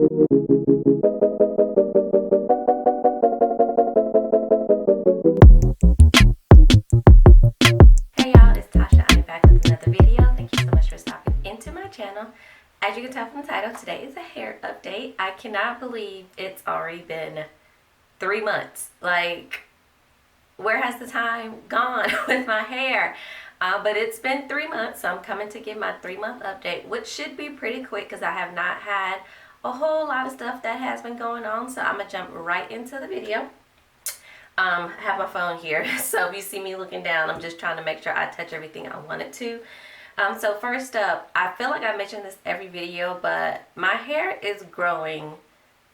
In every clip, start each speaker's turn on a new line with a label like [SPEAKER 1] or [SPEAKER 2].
[SPEAKER 1] Hey y'all, it's Tasha. I'm back with another video. Thank you so much for stopping into my channel. As you can tell from the title, today is a hair update. I cannot believe it's already been 3 months. Like, where has the time gone with my hair? But it's been 3 months, so I'm coming to give my 3-month update, which should be pretty quick because I have not had a whole lot of stuff that has been going on. So I'm gonna jump right into the video. I have my phone here, so if you see me looking down, I'm just trying to make sure I touch everything I wanted to. So first up, I feel like I mention this every video, but my hair is growing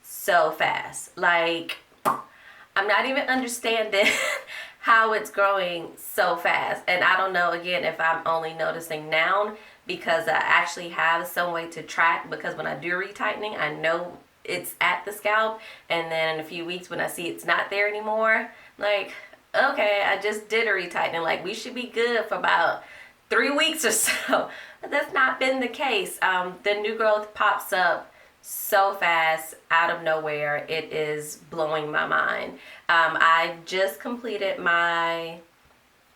[SPEAKER 1] so fast. Like, I'm not even understanding how it's growing so fast. And I don't know, again, if I'm only noticing now because I actually have some way to track, because when I do retightening, I know it's at the scalp, and then in a few weeks when I see it's not there anymore, like, okay, I just did a retightening, like we should be good for about 3 weeks or so. But that's not been the case. The new growth pops up so fast out of nowhere. It is blowing my mind. I just completed my,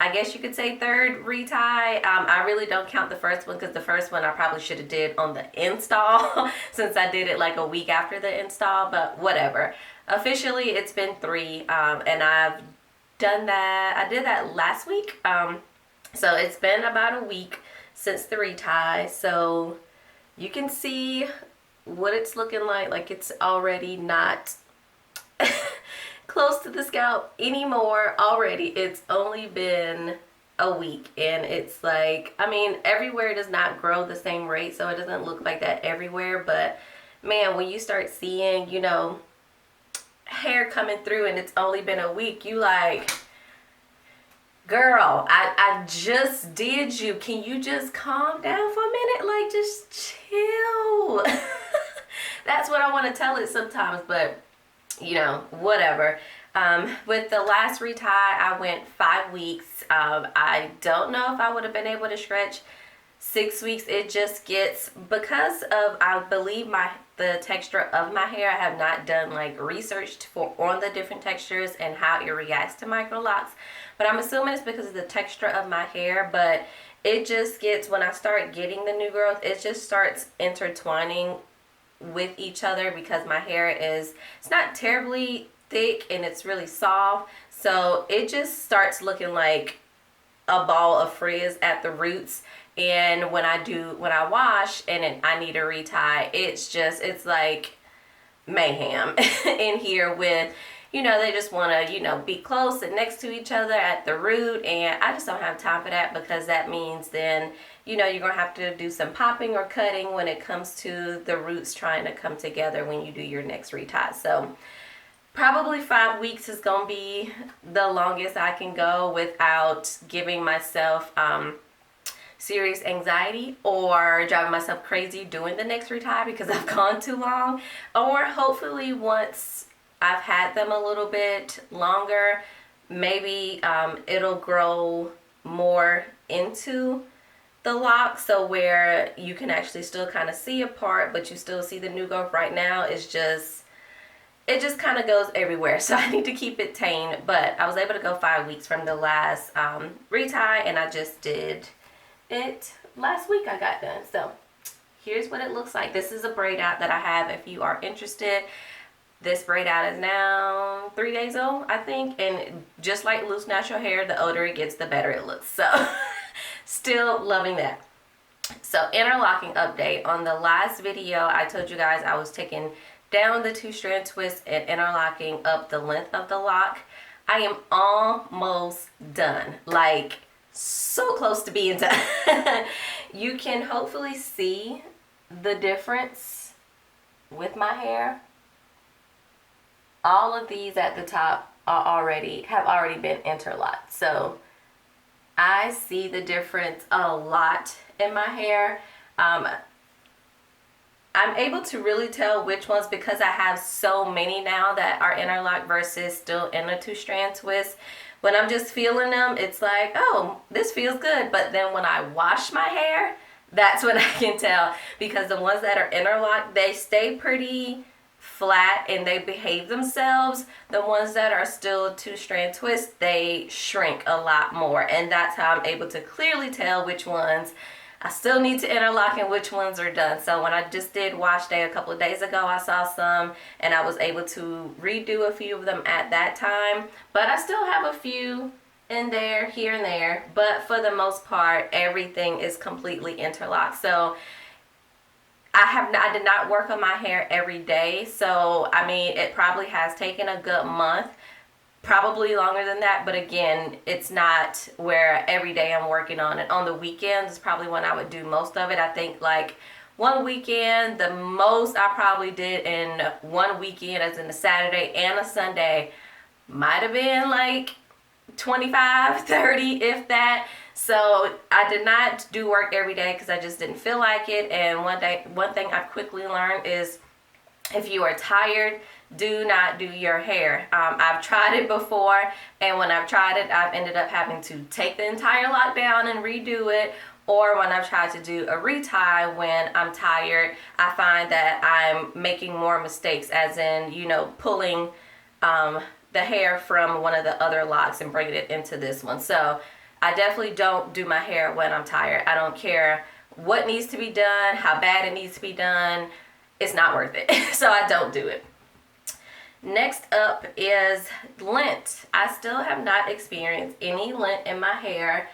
[SPEAKER 1] I guess you could say, third retie. I really don't count the first one because the first one I probably should have did on the install since I did it like a week after the install, but whatever. Officially, it's been 3, and I've done that. I did that last week. So it's been about a week since the retie. So you can see what it's looking like. Like, it's already not close to the scalp anymore already. It's only been a week, and it's like, I mean, everywhere does not grow the same rate, so it doesn't look like that everywhere, but man, when you start seeing, you know, hair coming through and it's only been a week, you like, girl, I just did you. Can you just calm down for a minute? Like, just chill. That's what I want to tell it sometimes, but you know, whatever. With the last retie, I went 5 weeks. I don't know if I would have been able to stretch 6 weeks. It just gets, because of, I believe, the texture of my hair. I have not done like research on the different textures and how it reacts to micro locks, but I'm assuming it's because of the texture of my hair. But it just gets, when I start getting the new growth, it just starts intertwining with each other because my hair is, it's not terribly thick and it's really soft, so it just starts looking like a ball of frizz at the roots. And when I wash and I need a retie, it's like mayhem in here with, you know, they just want to, you know, be close and next to each other at the root, and I just don't have time for that, because that means then, you know, you're going to have to do some popping or cutting when it comes to the roots trying to come together when you do your next retie. So probably 5 weeks is going to be the longest I can go without giving myself serious anxiety or driving myself crazy doing the next retie because I've gone too long. Or hopefully once I've had them a little bit longer, maybe it'll grow more into the lock, so where you can actually still kind of see a part, but you still see the new growth. Right now, it just kind of goes everywhere, so I need to keep it tamed. But I was able to go 5 weeks from the last retie, and I just did it last week. I got done. So here's what it looks like. This is a braid out that I have if you are interested. This braid out is now 3 days old, I think, and just like loose natural hair, the older it gets, the better it looks. So still loving that. So interlocking update. On the last video, I told you guys I was taking down the 2-strand twist and interlocking up the length of the lock. I am almost done, like so close to being done. You can hopefully see the difference with my hair. All of these at the top have already been interlocked, so I see the difference a lot in my hair. I'm able to really tell which ones, because I have so many now that are interlocked versus still in a 2-strand twist. When I'm just feeling them, it's like, oh, this feels good. But then when I wash my hair, That's when I can tell, because the ones that are interlocked, they stay pretty flat and they behave themselves. The ones that are still two-strand twist, they shrink a lot more, and that's how I'm able to clearly tell which ones I still need to interlock and which ones are done. So when I just did wash day a couple of days ago, I saw some and I was able to redo a few of them at that time, but I still have a few in there, here and there, but for the most part, everything is completely interlocked. So I did not work on my hair every day, so I mean, it probably has taken a good month, probably longer than that, but again, it's not where every day I'm working on it. On the weekends is probably when I would do most of it. I think like one weekend, the most I probably did in one weekend, as in a Saturday and a Sunday, might have been like 25, 30, if that. So I did not do work every day because I just didn't feel like it. And one thing I quickly learned is, if you are tired, do not do your hair. I've tried it before, and when I've tried it, I've ended up having to take the entire lock down and redo it. Or when I've tried to do a retie when I'm tired, I find that I'm making more mistakes, as in, you know, pulling the hair from one of the other locks and bringing it into this one. So I definitely don't do my hair when I'm tired. I don't care what needs to be done, how bad it needs to be done. It's not worth it. So I don't do it. Next up is lint. I still have not experienced any lint in my hair.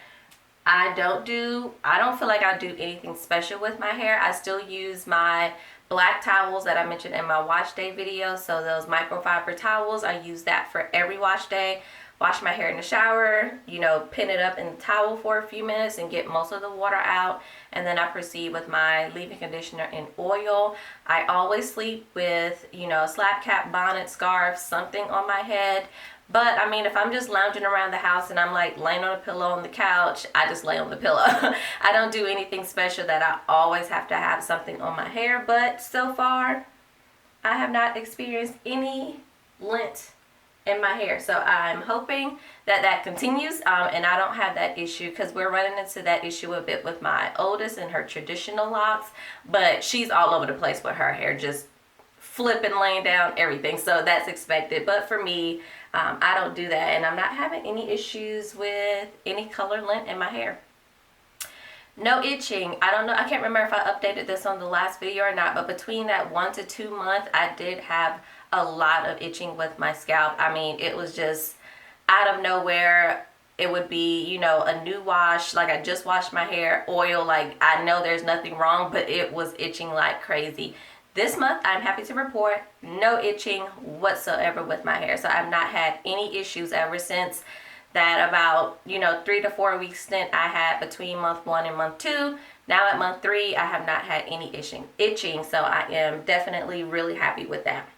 [SPEAKER 1] I don't feel like I do anything special with my hair. I still use my black towels that I mentioned in my wash day video. So those microfiber towels, I use that for every wash day. Wash my hair in the shower, you know, pin it up in the towel for a few minutes and get most of the water out. And then I proceed with my leave-in conditioner and oil. I always sleep with, you know, a slap cap, bonnet, scarf, something on my head. But I mean, if I'm just lounging around the house and I'm like laying on a pillow on the couch, I just lay on the pillow. I don't do anything special that I always have to have something on my hair. But so far, I have not experienced any lint in my hair. So I'm hoping that that continues, and I don't have that issue, because we're running into that issue a bit with my oldest and her traditional locks. But she's all over the place with her hair, just flipping, laying down, everything. So that's expected. But for me, I don't do that, and I'm not having any issues with any color lint in my hair. No itching. I don't know. I can't remember if I updated this on the last video or not, but between that 1 to 2 months, I did have a lot of itching with my scalp. I mean, it was just out of nowhere. It would be, you know, a new wash, like I just washed my hair, oil, like I know there's nothing wrong, but it was itching like crazy. This month, I'm happy to report no itching whatsoever with my hair. So I've not had any issues ever since that about, you know, 3 to 4 week stint I had between month 1 and month 2. Now at month 3, I have not had any itching. So I am definitely really happy with that.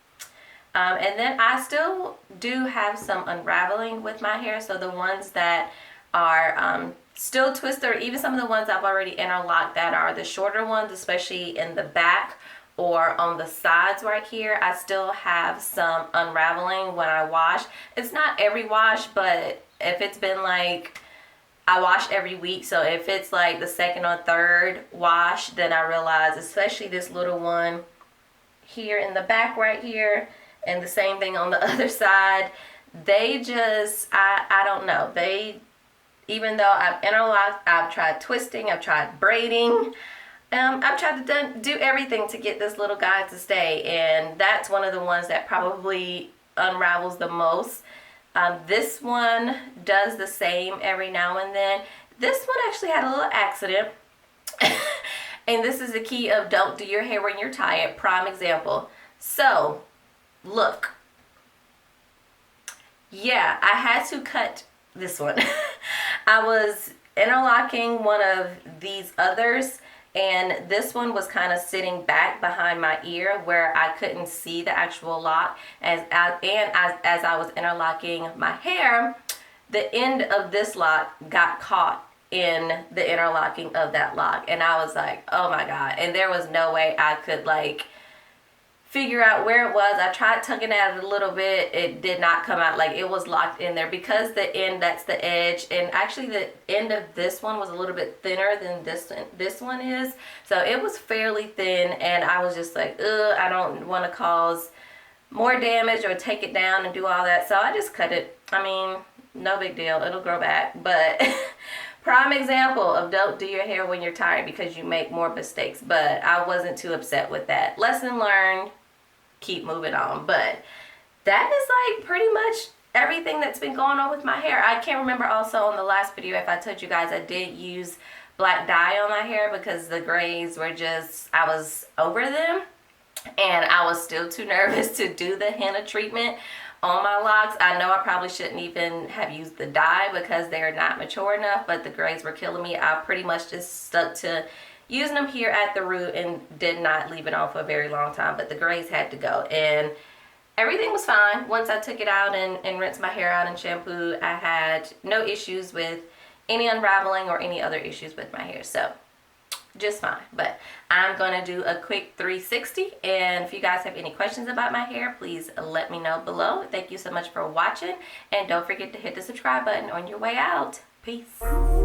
[SPEAKER 1] And then I still do have some unraveling with my hair. So the ones that are still twisted, or even some of the ones I've already interlocked that are the shorter ones, especially in the back or on the sides right here, I still have some unraveling when I wash. It's not every wash, but if it's been like, I wash every week, so if it's like the second or third wash, then I realize, especially this little one here in the back right here, and the same thing on the other side, they just, I don't know, they, even though I've interlocked, I've tried twisting, I've tried braiding, I've tried to do everything to get this little guy to stay, and that's one of the ones that probably unravels the most. This one does the same every now and then. This one actually had a little accident. And this is the key of don't do your hair when you're tired. Prime example. So, look. Yeah, I had to cut this one. I was interlocking one of these others, and this one was kind of sitting back behind my ear where I couldn't see the actual lock. As I was interlocking my hair, the end of this lock got caught in the interlocking of that lock, and I was like, oh my god. And there was no way I could like figure out where it was. I tried tugging at it a little bit. It did not come out. Like, it was locked in there because the end, that's the edge, and actually the end of this one was a little bit thinner than this one is. So it was fairly thin, and I was just like, ugh, I don't want to cause more damage or take it down and do all that. So I just cut it. I mean, no big deal. It'll grow back. But prime example of don't do your hair when you're tired because you make more mistakes. But I wasn't too upset with that. Lesson learned. Keep moving on. But that is like pretty much everything that's been going on with my hair. I can't remember also on the last video if I told you guys I did use black dye on my hair because the grays were just, I was over them. And I was still too nervous to do the henna treatment on my locks. I know I probably shouldn't even have used the dye because they're not mature enough, but the grays were killing me. I pretty much just stuck to using them here at the root and did not leave it on for a very long time, but the grays had to go. And everything was fine. Once I took it out and rinsed my hair out and shampooed, I had no issues with any unraveling or any other issues with my hair. So just fine. But I'm gonna do a quick 360, and if you guys have any questions about my hair, please let me know below. Thank you so much for watching, and don't forget to hit the subscribe button on your way out. Peace.